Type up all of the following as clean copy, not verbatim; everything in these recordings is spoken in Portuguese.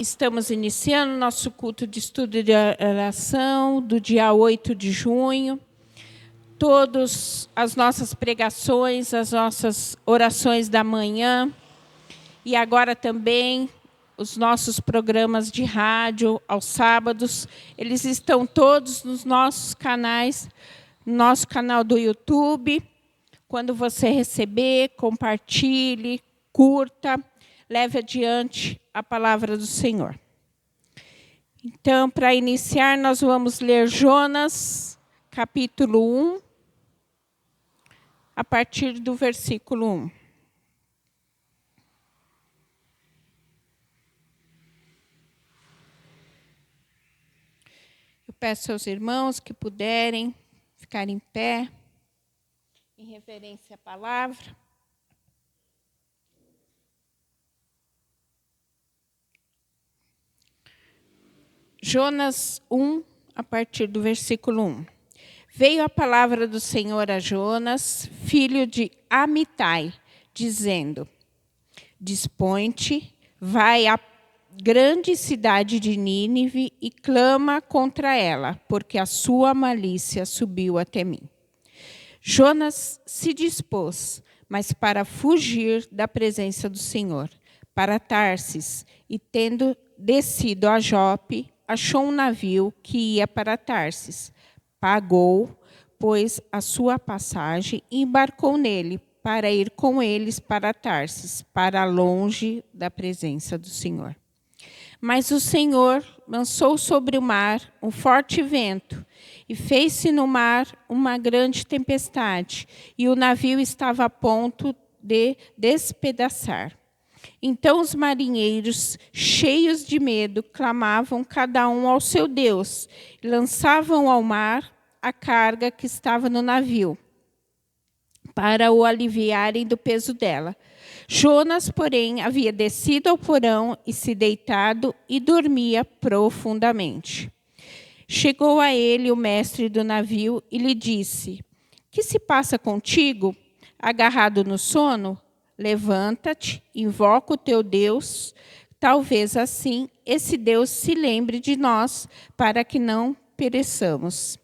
Estamos iniciando nosso culto de estudo de oração do dia 8 de junho. Todas as nossas pregações, as nossas orações da manhã e agora também os nossos programas de rádio aos sábados, eles estão todos nos nossos canais, no nosso canal do YouTube. Quando você receber, compartilhe, curta, leve adiante a palavra do Senhor. Então, para iniciar, nós vamos ler Jonas, capítulo 1, a partir do versículo 1. Eu peço aos irmãos que puderem ficar em pé, em reverência à palavra. Jonas 1, a partir do versículo 1. Veio a palavra do Senhor a Jonas, filho de Amitai, dizendo: Dispõe-te, vai à grande cidade de Nínive e clama contra ela, porque a sua malícia subiu até mim. Jonas se dispôs, mas para fugir da presença do Senhor, para Tarsis, e tendo descido a Jope, achou um navio que ia para Tarsis. Pagou, pois, a sua passagem e embarcou nele para ir com eles para Tarsis, para longe da presença do Senhor. Mas o Senhor lançou sobre o mar um forte vento e fez-se no mar uma grande tempestade, e o navio estava a ponto de despedaçar. Então os marinheiros, cheios de medo, clamavam cada um ao seu Deus e lançavam ao mar a carga que estava no navio, para o aliviarem do peso dela. Jonas, porém, havia descido ao porão e se deitado e dormia profundamente. Chegou a ele o mestre do navio e lhe disse: Que se passa contigo, agarrado no sono? Levanta-te, invoca o teu Deus, talvez assim esse Deus se lembre de nós, para que não pereçamos.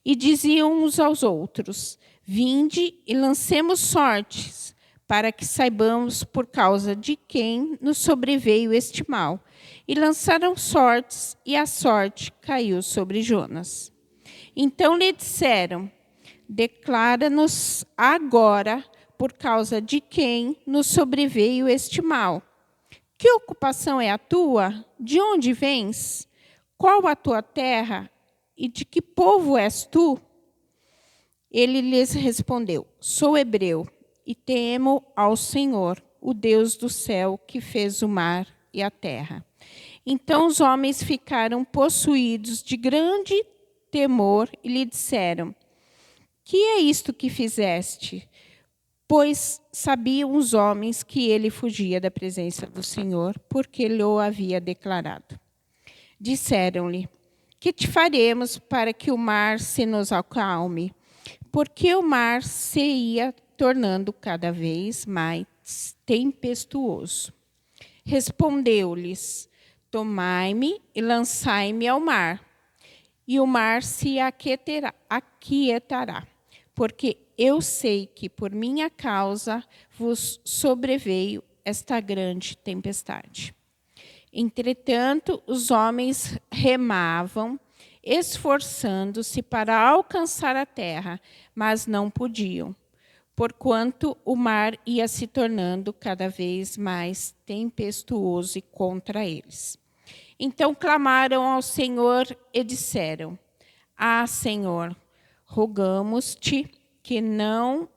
E diziam uns aos outros: Vinde e lancemos sortes, para que saibamos por causa de quem nos sobreveio este mal. E lançaram sortes, e a sorte caiu sobre Jonas. Então lhe disseram: Declara-nos agora por causa de quem nos sobreveio este mal. Que ocupação é a tua? De onde vens? Qual a tua terra? E de que povo és tu? Ele lhes respondeu: Sou hebreu e temo ao Senhor, o Deus do céu, que fez o mar e a terra. Então os homens ficaram possuídos de grande temor e lhe disseram: Que é isto que fizeste? Pois sabiam os homens que ele fugia da presença do Senhor, porque lhe o havia declarado. Disseram-lhe: Que te faremos para que o mar se nos acalme? Porque o mar se ia tornando cada vez mais tempestuoso. Respondeu-lhes: Tomai-me e lançai-me ao mar, e o mar se aquietará, porque eu sei que por minha causa vos sobreveio esta grande tempestade. Entretanto, os homens remavam, esforçando-se para alcançar a terra, mas não podiam, porquanto o mar ia se tornando cada vez mais tempestuoso contra eles. Então clamaram ao Senhor e disseram: Ah, Senhor, rogamos-te que não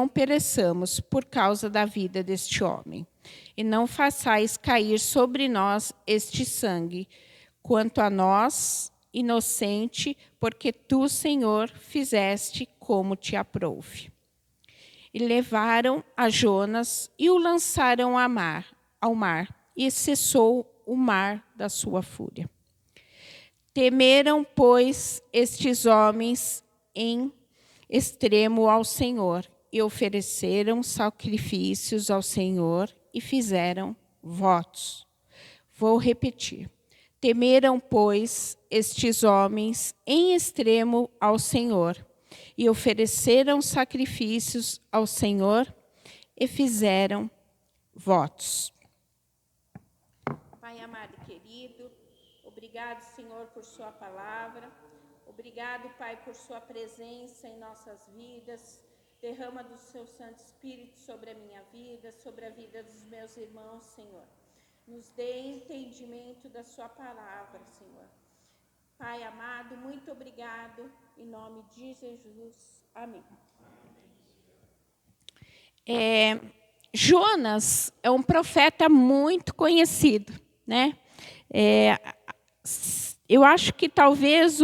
pereçamos por causa da vida deste homem, e não façais cair sobre nós este sangue, quanto a nós, inocente, porque tu, Senhor, fizeste como te aprouve. E levaram a Jonas e o lançaram ao mar, e cessou o mar da sua fúria. Temeram, pois, estes homens em extremo ao Senhor, e ofereceram sacrifícios ao Senhor, e fizeram votos. Vou repetir. Temeram, pois, estes homens em extremo ao Senhor, e ofereceram sacrifícios ao Senhor, e fizeram votos. Pai amado e querido, obrigado, Senhor, por sua palavra. Obrigado, Pai, por sua presença em nossas vidas. Derrama do seu Santo Espírito sobre a minha vida, sobre a vida dos meus irmãos, Senhor. Nos dê entendimento da sua palavra, Senhor. Pai amado, muito obrigado. Em nome de Jesus. Amém. Jonas é um profeta muito conhecido, né? Eu acho que talvez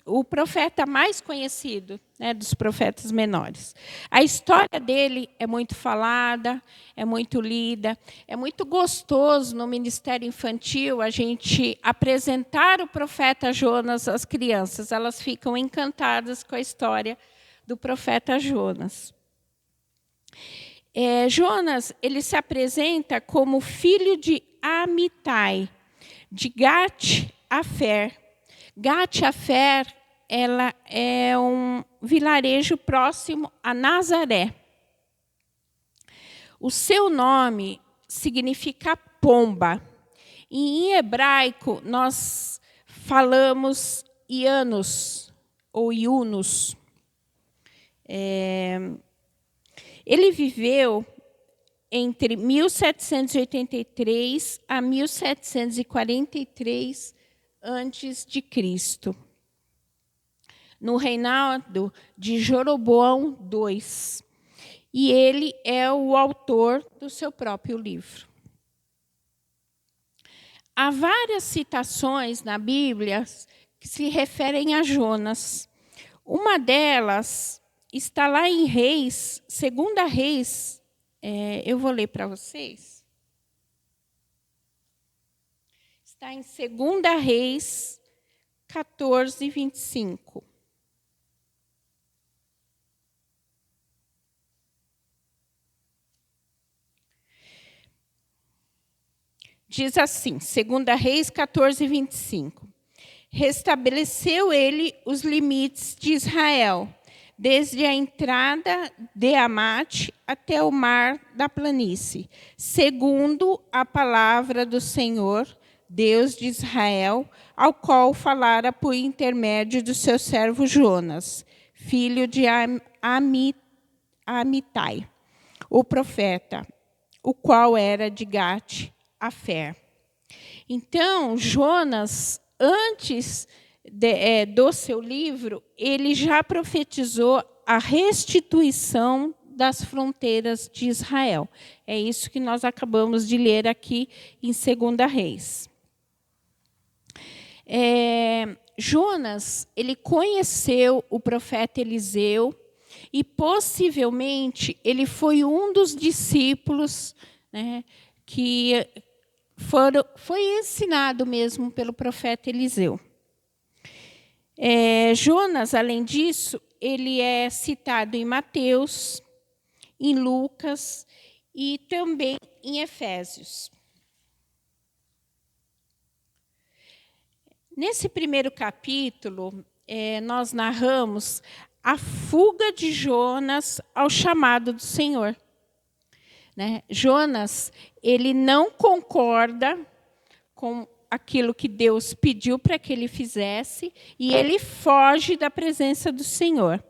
o profeta mais conhecido, né, dos profetas menores. A história dele é muito falada, é muito lida, é muito gostoso no ministério infantil a gente apresentar o profeta Jonas às crianças. Elas ficam encantadas com a história do profeta Jonas. Jonas, ele se apresenta como filho de Amitai, de Gat-Hefer. Gat-Hefer, ela é um vilarejo próximo a Nazaré. O seu nome significa pomba. Em hebraico, nós falamos Ianos, ou Iunos. Ele viveu entre 1783 a 1743 antes de Cristo, no reinado de Jeroboão II. E ele é o autor do seu próprio livro. Há várias citações na Bíblia que se referem a Jonas. Uma delas está lá em Reis, 2 Reis, eu vou ler para vocês. Está em 2 Reis 14, 25. Diz assim, 2 Reis 14, 25. Restabeleceu ele os limites de Israel, desde a entrada de Amate até o mar da planície, segundo a palavra do Senhor, Deus de Israel, ao qual falara por intermédio do seu servo Jonas, filho de Amitai, o profeta, o qual era de Gat-Hefer. Então, Jonas, antes do seu livro, ele já profetizou a restituição das fronteiras de Israel. É isso que nós acabamos de ler aqui em 2 Reis. Jonas, ele conheceu o profeta Eliseu e, possivelmente, ele foi um dos discípulos, né, que foi ensinado mesmo pelo profeta Eliseu. Jonas, além disso, ele é citado em Mateus, em Lucas e também em Efésios. Nesse primeiro capítulo, nós narramos a fuga de Jonas ao chamado do Senhor. Né? Jonas, ele não concorda com aquilo que Deus pediu para que ele fizesse, e ele foge da presença do Senhor.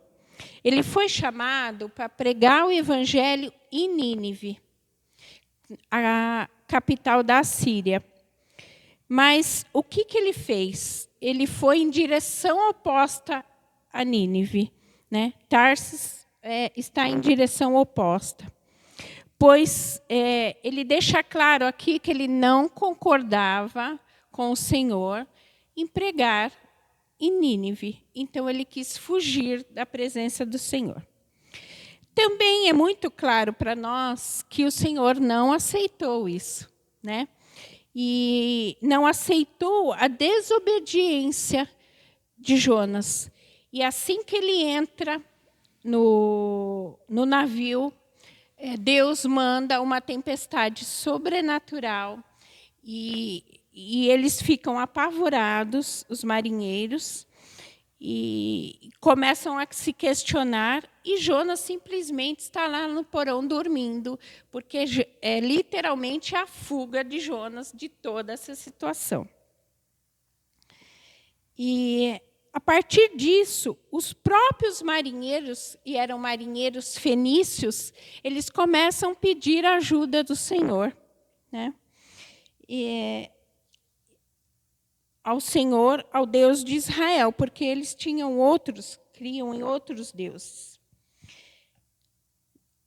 Ele foi chamado para pregar o evangelho em Nínive, a capital da Assíria. Mas o que ele fez? Ele foi em direção oposta a Nínive. Né? Tarsis está em direção oposta. Pois ele deixa claro aqui que ele não concordava com o Senhor em pregar em Nínive. Então, ele quis fugir da presença do Senhor. Também é muito claro para nós que o Senhor não aceitou isso, né? E não aceitou a desobediência de Jonas. E assim que ele entra no navio, Deus manda uma tempestade sobrenatural E eles ficam apavorados, os marinheiros, e começam a se questionar, e Jonas simplesmente está lá no porão dormindo, porque é literalmente a fuga de Jonas de toda essa situação. E, a partir disso, os próprios marinheiros, e eram marinheiros fenícios, eles começam a pedir a ajuda do Senhor, né? Ao Senhor, ao Deus de Israel, porque eles tinham criam em outros deuses.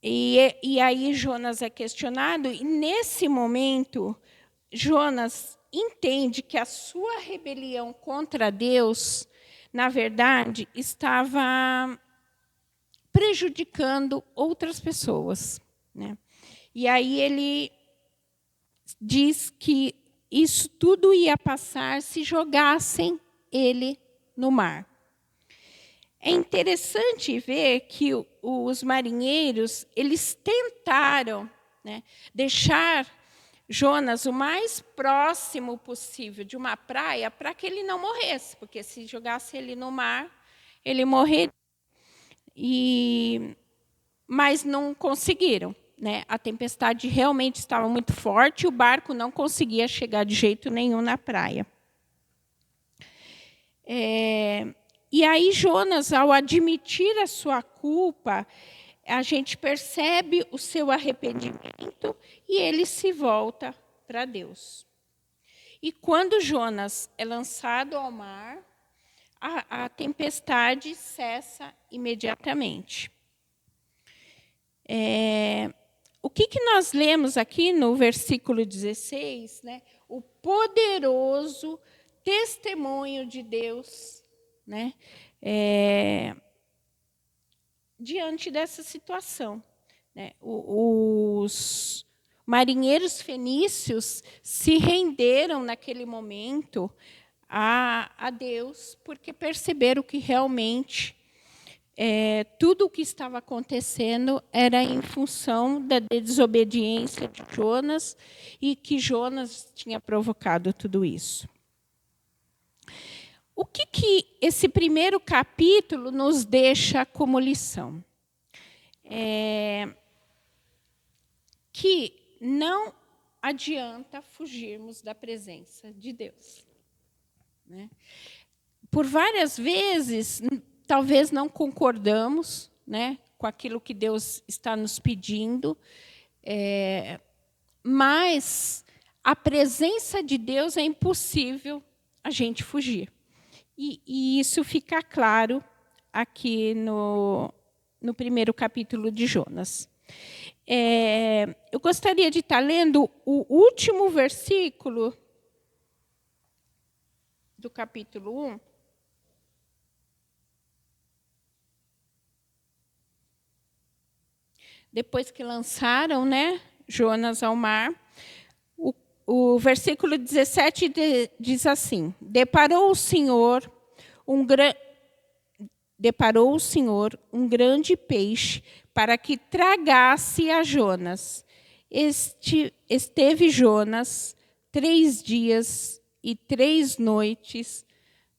E aí Jonas é questionado, e nesse momento, Jonas entende que a sua rebelião contra Deus, na verdade, estava prejudicando outras pessoas, né? E aí ele diz que isso tudo ia passar se jogassem ele no mar. É interessante ver que os marinheiros, eles tentaram, né, deixar Jonas o mais próximo possível de uma praia para que ele não morresse, porque se jogasse ele no mar, ele morreria. Mas não conseguiram, né? A tempestade realmente estava muito forte, o barco não conseguia chegar de jeito nenhum na praia. E aí Jonas, ao admitir a sua culpa, a gente percebe o seu arrependimento e ele se volta para Deus. E quando Jonas é lançado ao mar, a tempestade cessa imediatamente. O que nós lemos aqui no versículo 16, né? O poderoso testemunho de Deus, né? Diante dessa situação, né? Os marinheiros fenícios se renderam naquele momento a Deus, porque perceberam que realmente tudo o que estava acontecendo era em função da desobediência de Jonas e que Jonas tinha provocado tudo isso. O que esse primeiro capítulo nos deixa como lição? Que não adianta fugirmos da presença de Deus, né? Por várias vezes, talvez não concordamos, né, com aquilo que Deus está nos pedindo, mas a presença de Deus é impossível a gente fugir. E isso fica claro aqui no primeiro capítulo de Jonas. Eu gostaria de estar lendo o último versículo do capítulo 1. Depois que lançaram, né, Jonas ao mar, o versículo 17 diz assim: Deparou o Senhor um grande peixe para que tragasse a Jonas. Esteve Jonas 3 dias e 3 noites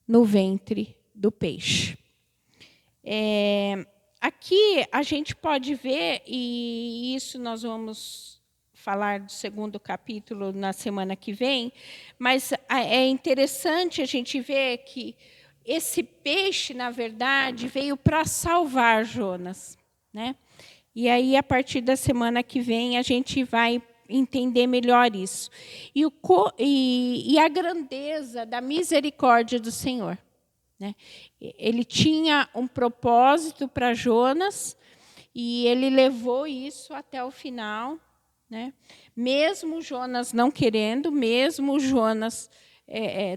no ventre do peixe. Aqui a gente pode ver, e isso nós vamos falar do segundo capítulo na semana que vem, mas é interessante a gente ver que esse peixe, na verdade, veio para salvar Jonas, né? E aí, a partir da semana que vem, a gente vai entender melhor isso. E a grandeza da misericórdia do Senhor, né? Ele tinha um propósito para Jonas e ele levou isso até o final, né? Mesmo Jonas não querendo, mesmo Jonas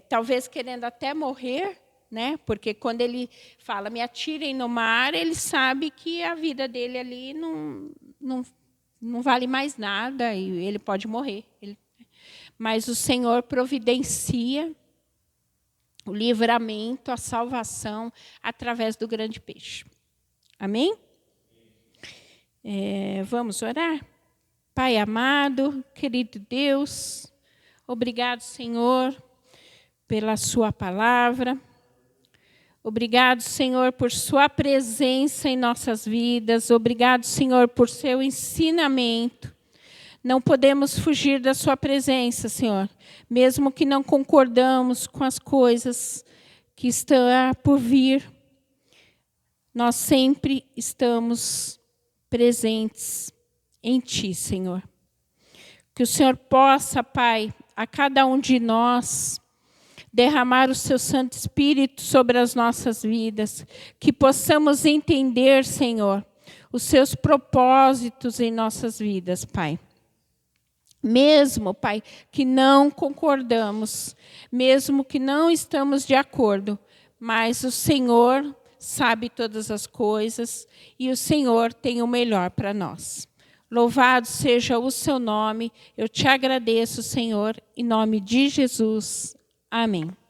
talvez querendo até morrer, né? Porque quando ele fala, me atirem no mar, ele sabe que a vida dele ali não vale mais nada e ele pode morrer. Mas o Senhor providencia o livramento, a salvação, através do grande peixe. Amém? Vamos orar? Pai amado, querido Deus, Obrigado, Senhor, pela sua palavra. Obrigado, Senhor, por sua presença em nossas vidas. Obrigado, Senhor, por seu ensinamento. Não podemos fugir da sua presença, Senhor, mesmo que não concordamos com as coisas que estão por vir. Nós sempre estamos presentes em Ti, Senhor. Que o Senhor possa, Pai, a cada um de nós, derramar o seu Santo Espírito sobre as nossas vidas, que possamos entender, Senhor, os seus propósitos em nossas vidas, Pai. Mesmo, Pai, que não concordamos, mesmo que não estamos de acordo, mas o Senhor sabe todas as coisas e o Senhor tem o melhor para nós. Louvado seja o seu nome, eu te agradeço, Senhor, em nome de Jesus. Amém.